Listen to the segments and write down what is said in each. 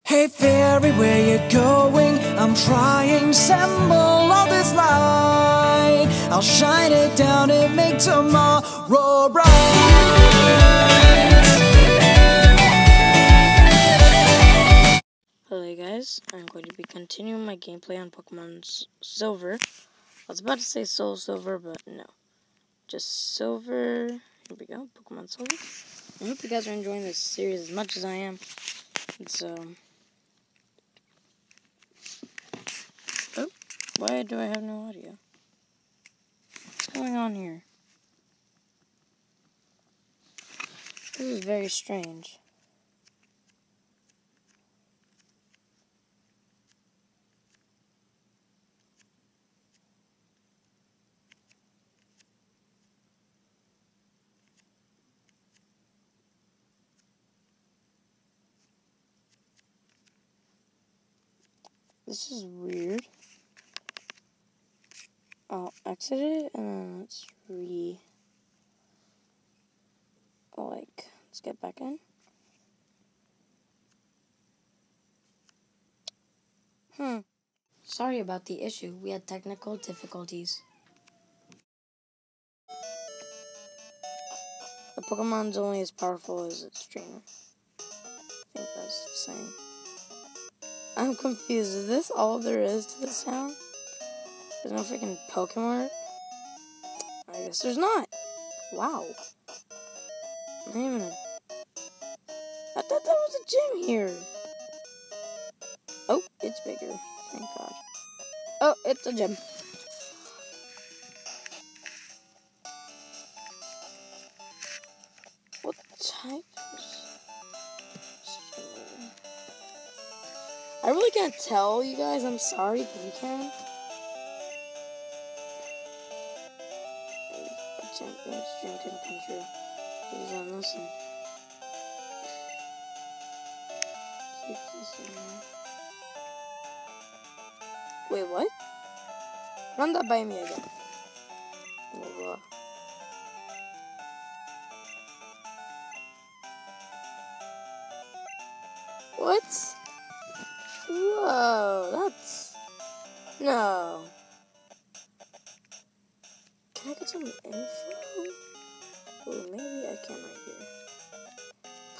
Hey fairy, where you going? I'm trying to assemble all this light. I'll shine it down and make tomorrow bright. Hello guys, I'm going to be continuing my gameplay on Pokemon Silver. I was about to say Soul Silver, but no. Just Silver. Here we go, Pokemon Silver. I hope you guys are enjoying this series as much as I am. Oh, why do I have no audio? What's going on here? This is very strange. This is weird. I'll exit it and then let's let's get back in. Sorry about the issue. We had technical difficulties. The Pokemon's only as powerful as its trainer. I think that's the saying. I'm confused. Is this all there is to this town? There's no freaking Pokemon? I guess there's not. Wow. Not even I thought there was a gym here. Oh, it's bigger. Thank God. Oh, it's a gym. What type is... I really can't tell you guys. I'm sorry if you can. Champions dream can come true. Please don't listen. Keep this in mind. Wait, what? Run that by me again. Whoa. What? Whoa, that's... No. Can I get some info? Oh, maybe I can right here.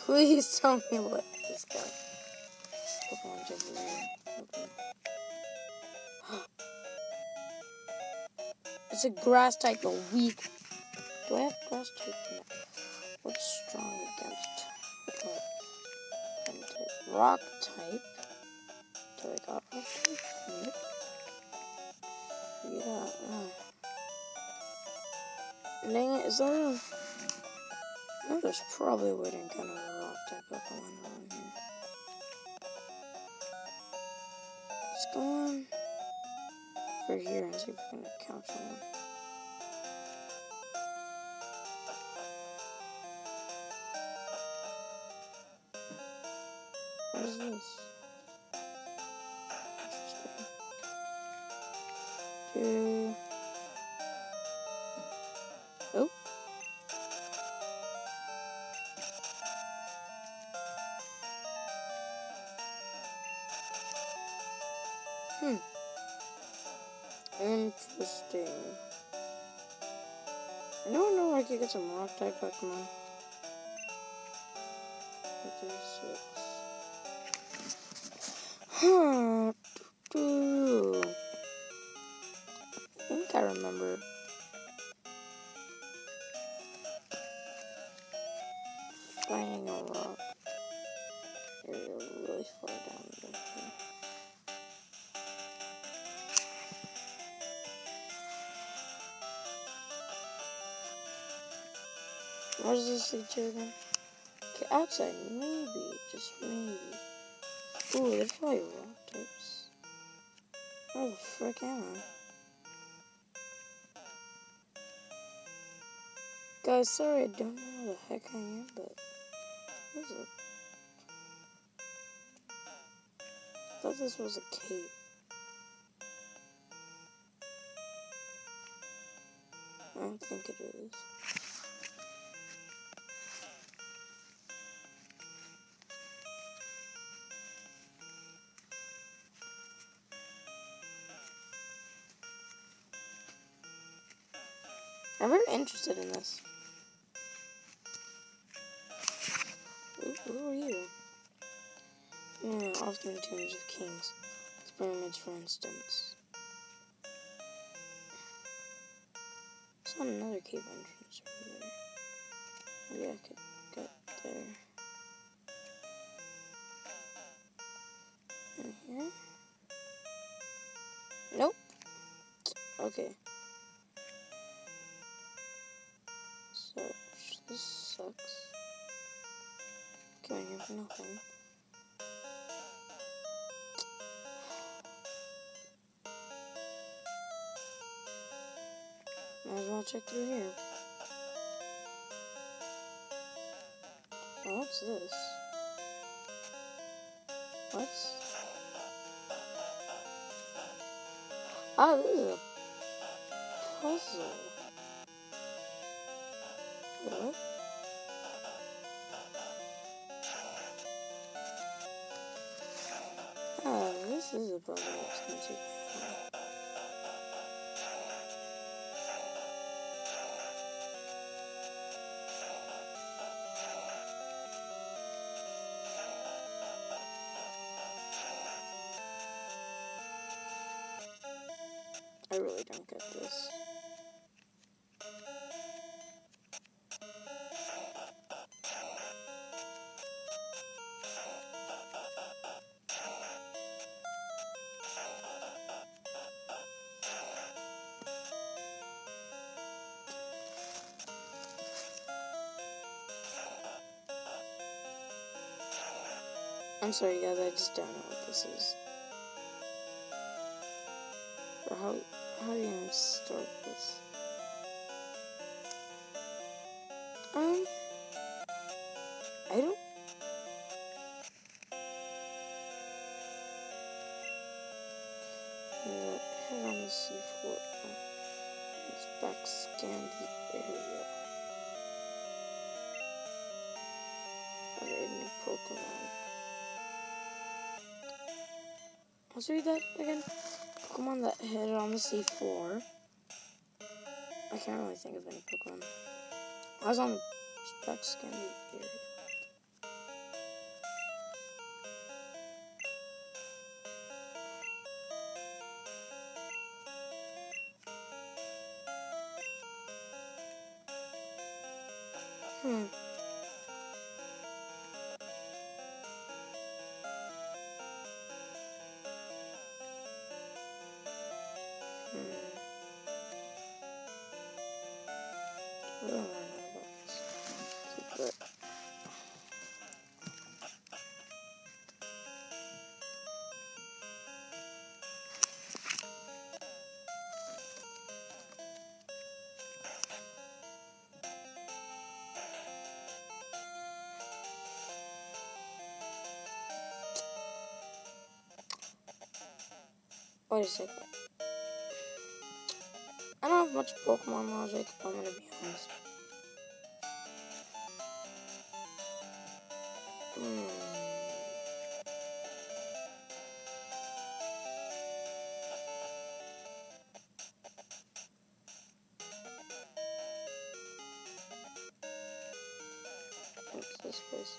Please tell me what this guy. Pokemon Jubilee. Okay. It's a grass type, but weak. Do I have grass type? No. What's strong against? Rock type. Do I got rock type? Nope. Yeah. Dang it, is that a... No, there's probably a way to encounter a rock type Pokemon around here. Let's go on for here and see if we can encounter one. What is this? Interesting. Oh. Interesting. I don't know where I could get some rock type Pokemon. 36. Huh. I think I remember. Finding a rock area really far down here. What does this say to again? Okay, outside, maybe, just maybe. Ooh, there's probably rock types. Where the frick am I? Guys, sorry, I don't know where the heck I am, but what is it? I thought this was a cave. I don't think it is. I'm very interested in this. Who are you? Yeah, often tombs of kings. The pyramids, for instance. Saw another cave entrance over there. Maybe I could get there. In here? Nope. Okay. Search. This sucks. Came in here for nothing. Might as well check through here. Oh, what's this? What's... Oh, this is a puzzle. Wait, what? Oh, this is a puzzle. It's gonna take me a while. I really don't get this. I'm sorry guys, I just don't know what this is. Or how do you even start this? I don't... And the head on the seafloor. Let's back scan the area. Okay, new Pokemon. Let's read that again. Pokemon that hid on the seafloor. I can't really think of any Pokemon. I was on the back scan the area. I don't know about this. But wait a second. I don't have much Pokemon logic, if I'm gonna be honest. What's this place?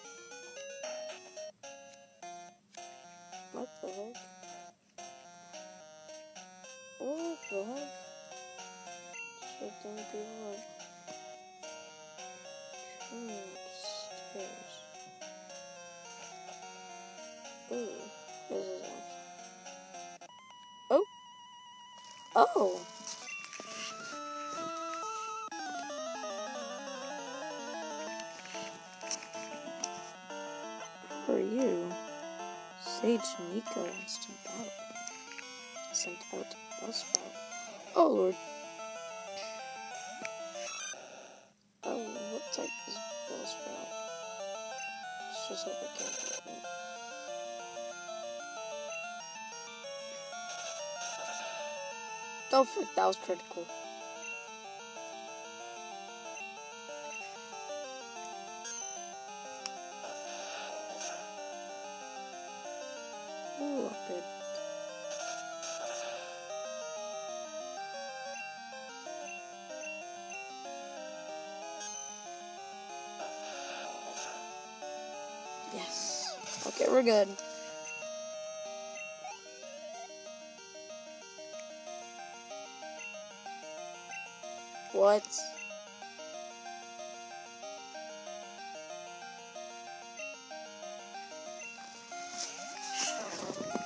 What the heck? What the heck? Shit, don't be hard. Stairs. Ooh, this is actually... Oh! Oh! Who are you? Sage Nico wants to battle. Sent out Bellsprout. Oh lord. Oh, what type is Bellsprout? Let's just hope it can't hit me. Oh frick, that was critical. Ooh, good. Okay, we're good. What?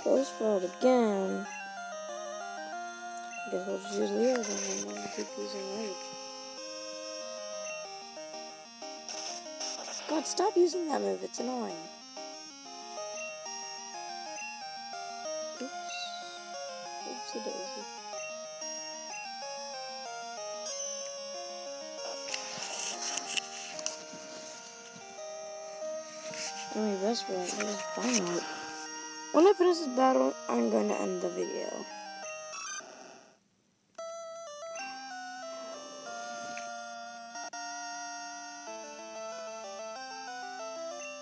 Ghost Rod again. I guess we'll just use Leo then. I'm gonna keep using Rage. God, stop using that move. It's annoying. Oops. Oopsie daisy. Anyway, best friend, this is fine. When I finish this battle, I'm going to end the video.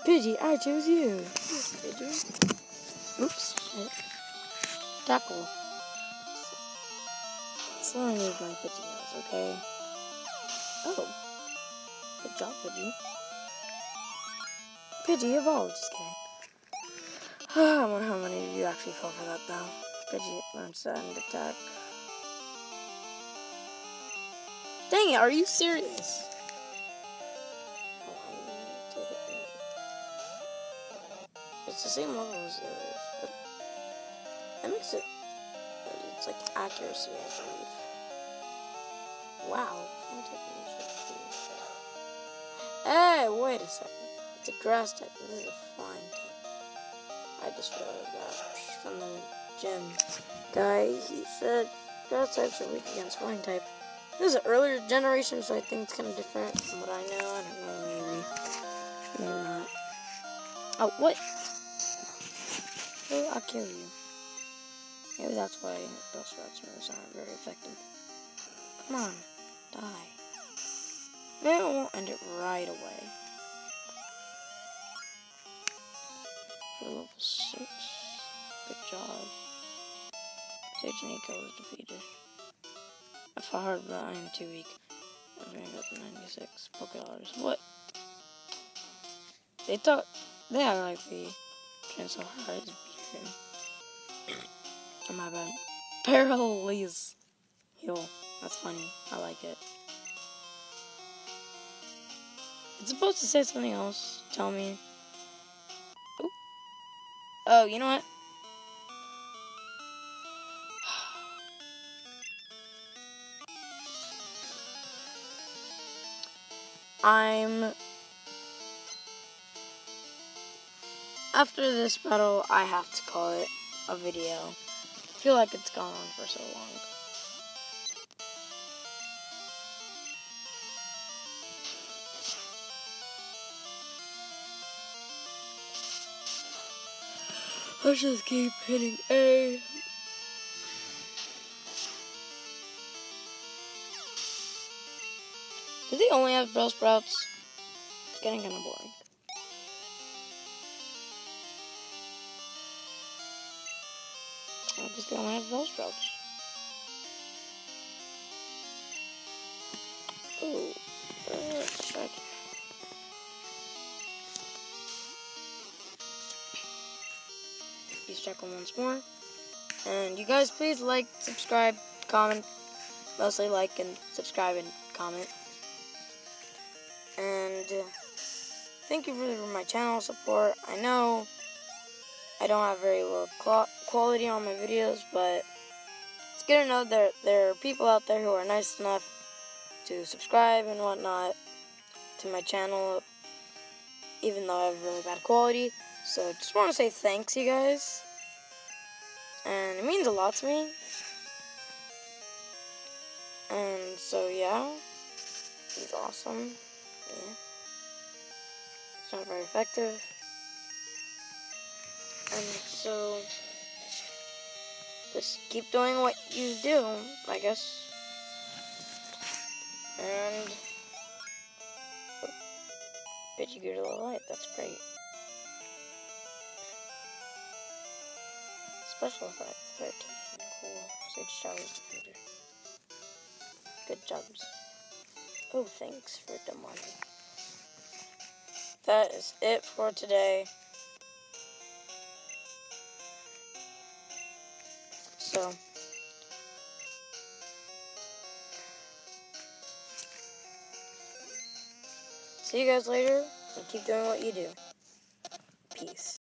Pidgey, I choose you. Pidgey. Oops. Tackle. Slowly move my Pidgey nose, okay? Oh. Good job, Pidgey. Pidgey evolved, just kidding. I wonder how many of you actually fell for that, though. Pidgey learns to end attack. Dang it, are you serious? Oh, I need to hit me. It's the same level as the others, but that makes it, it's like accuracy, I believe. Wow. Hey, wait a second. It's a grass type. This is a flying type. I just realized that from the gym guy. He said grass types are weak against flying type. This is an earlier generation, so I think it's kind of different from what I know. I don't know, maybe. Maybe not. Oh, what? Oh, I'll kill you. Maybe that's why those rats moves aren't very effective. Come on, die. Maybe I won't end it right away. For level 6. Good job. Sage Nico was defeated. I fought hard, but I am too weak. I'm going to go to 96 Pokédollars. What? They act like the train so hard to beat him. Oh, my bad. Paralyze heal. That's funny. I like it. It's supposed to say something else. Tell me. Ooh. Oh, you know what? After this battle, I have to call it a video. I feel like it's gone on for so long. Let's just keep hitting A. Do they only have Bellsprouts? It's getting kind of boring. I guess they only have Bellsprouts. Ooh, let's check. Please check them once more. And you guys, please like, subscribe, comment. Mostly like and subscribe and comment. And thank you for my channel support. I know I don't have very low quality on my videos, but it's good to know there are people out there who are nice enough to subscribe and whatnot to my channel, even though I have really bad quality. So just want to say thanks, you guys. And it means a lot to me. And so yeah, it's awesome. Yeah. It's not very effective. And so just keep doing what you do, I guess. And Pidgey grew to level 8, that's great. Special effect 13, cool. Sage Showers defeated. Good jobs. Oh, thanks for the money. That is it for today. So, see you guys later, and keep doing what you do. Peace.